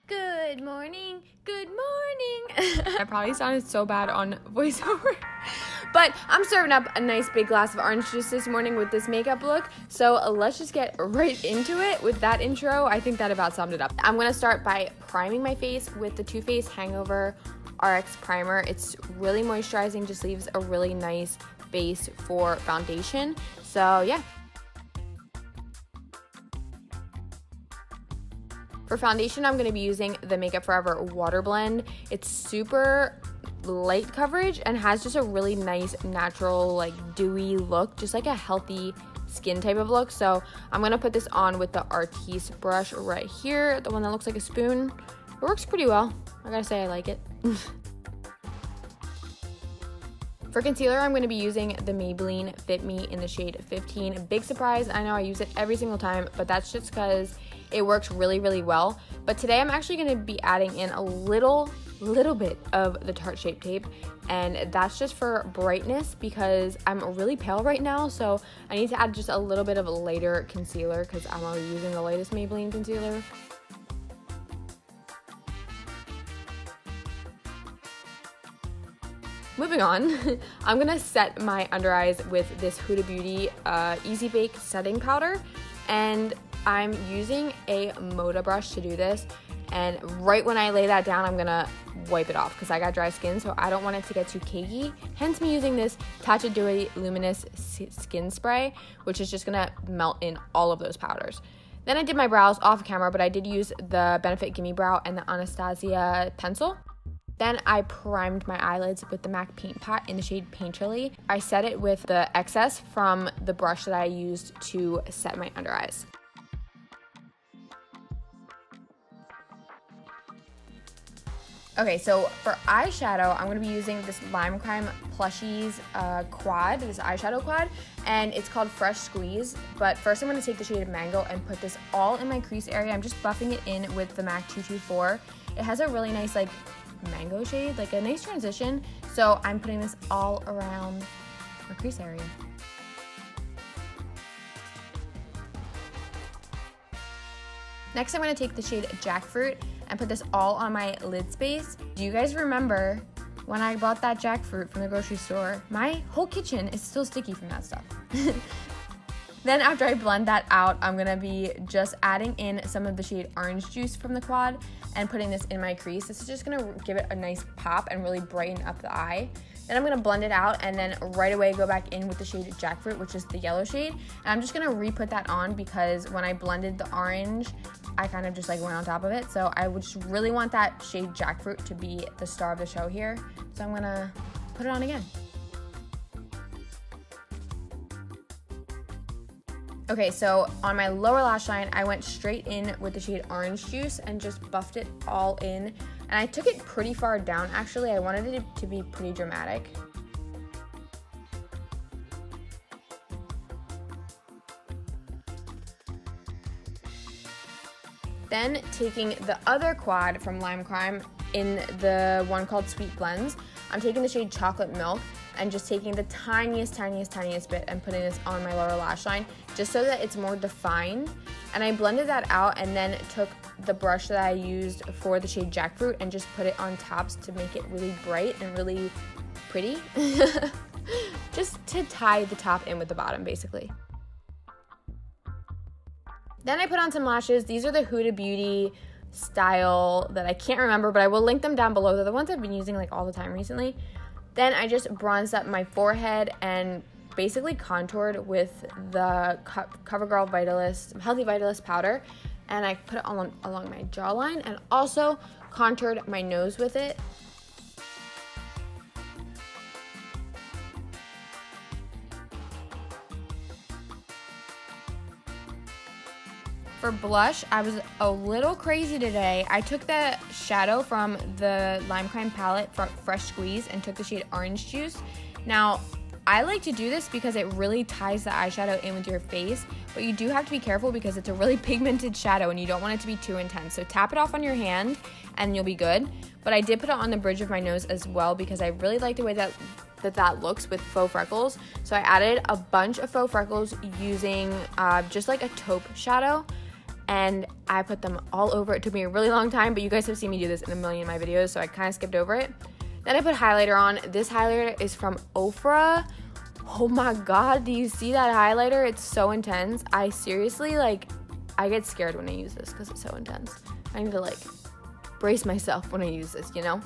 Good morning, good morning. I probably sounded so bad on voiceover, but I'm serving up a nice big glass of orange juice this morning with this makeup look, so let's just get right into it with that intro. I think that about summed it up. I'm gonna start by priming my face with the Too Faced Hangover RX Primer. It's really moisturizing, just leaves a really nice base for foundation, so yeah. For foundation, I'm going to be using the Makeup Forever Water Blend. It's super light coverage and has just a really nice, natural, like dewy look, just like a healthy skin type of look. So I'm going to put this on with the Artiste brush right here, the one that looks like a spoon. It works pretty well. I gotta say I like it. For concealer, I'm going to be using the Maybelline Fit Me in the shade 15. A big surprise, I know I use it every single time, but that's just because it works really, really well. But today I'm actually going to be adding in a little bit of the Tarte Shape Tape, and that's just for brightness because I'm really pale right now, so I need to add just a little bit of a lighter concealer because I'm already using the lightest Maybelline concealer. Moving on, I'm gonna set my under eyes with this Huda Beauty Easy Bake Setting Powder, and I'm using a Moda brush to do this, and right when I lay that down, I'm gonna wipe it off because I got dry skin, so I don't want it to get too cakey, hence me using this Tatcha Dewy Luminous Skin Spray, which is just gonna melt in all of those powders. Then I did my brows off camera, but I did use the Benefit Gimme Brow and the Anastasia pencil. Then I primed my eyelids with the MAC Paint Pot in the shade Painterly. I set it with the excess from the brush that I used to set my under eyes. Okay, so for eyeshadow, I'm going to be using this Lime Crime Plushies quad, this eyeshadow quad, and it's called Fresh Squeeze. But first I'm going to take the shade of Mango and put this all in my crease area. I'm just buffing it in with the MAC 224. It has a really nice like mango shade, like a nice transition, so I'm putting this all around my crease area. Next, I'm going to take the shade Jackfruit and put this all on my lid space. Do you guys remember when I bought that jackfruit from the grocery store? My whole kitchen is still sticky from that stuff. Then after I blend that out, I'm going to be just adding in some of the shade Orange Juice from the quad and putting this in my crease. This is just going to give it a nice pop and really brighten up the eye. Then I'm going to blend it out and then right away go back in with the shade Jackfruit, which is the yellow shade. And I'm just going to re-put that on because when I blended the orange, I kind of just like went on top of it. So I would just really want that shade Jackfruit to be the star of the show here. So I'm going to put it on again. Okay, so on my lower lash line, I went straight in with the shade Orange Juice and just buffed it all in. And I took it pretty far down, actually. I wanted it to be pretty dramatic. Then taking the other quad from Lime Crime in the one called Sweet Blends, I'm taking the shade Chocolate Milk and just taking the tiniest bit and putting this on my lower lash line just so that it's more defined. And I blended that out and then took the brush that I used for the shade Jackfruit and just put it on tops to make it really bright and really pretty. Just to tie the top in with the bottom, basically. Then I put on some lashes. These are the Huda Beauty style that I can't remember, but I will link them down below. They're the ones I've been using like all the time recently. Then I just bronzed up my forehead and basically contoured with the CoverGirl Vitalist, Healthy Vitalist powder. And I put it along my jawline and also contoured my nose with it. For blush, I was a little crazy today. I took the shadow from the Lime Crime palette for Fresh Squeeze and took the shade Orange Juice. Now, I like to do this because it really ties the eyeshadow in with your face, but you do have to be careful because it's a really pigmented shadow and you don't want it to be too intense. So tap it off on your hand and you'll be good. But I did put it on the bridge of my nose as well because I really like the way that looks with faux freckles. So I added a bunch of faux freckles using just like a taupe shadow. and I put them all over. It took me a really long time, but you guys have seen me do this in a million of my videos, so I kind of skipped over it. Then I put highlighter on. This highlighter is from Ofra. Oh my god, do you see that highlighter? It's so intense. I seriously, like, I get scared when I use this because it's so intense. I need to, like, brace myself when I use this, you know?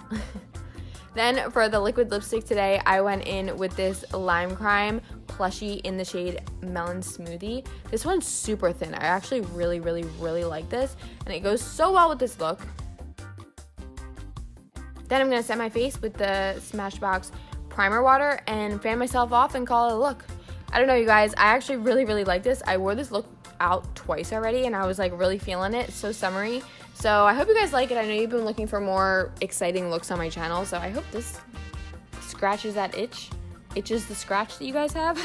Then for the liquid lipstick today, I went in with this Lime Crime plushie in the shade Melon Smoothie. This one's super thin. I actually really, really, really like this, and it goes so well with this look. Then I'm gonna set my face with the Smashbox primer water and fan myself off and call it a look. I don't know, you guys, I actually really, really like this. I wore this look out twice already, and I was like really feeling it. It's so summery. So I hope you guys like it. I know you've been looking for more exciting looks on my channel, so I hope this scratches that itches the scratch that you guys have.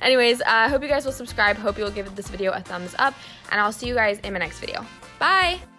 Anyways, I hope you guys will subscribe. Hope you'll give this video a thumbs up, and I'll see you guys in my next video. Bye!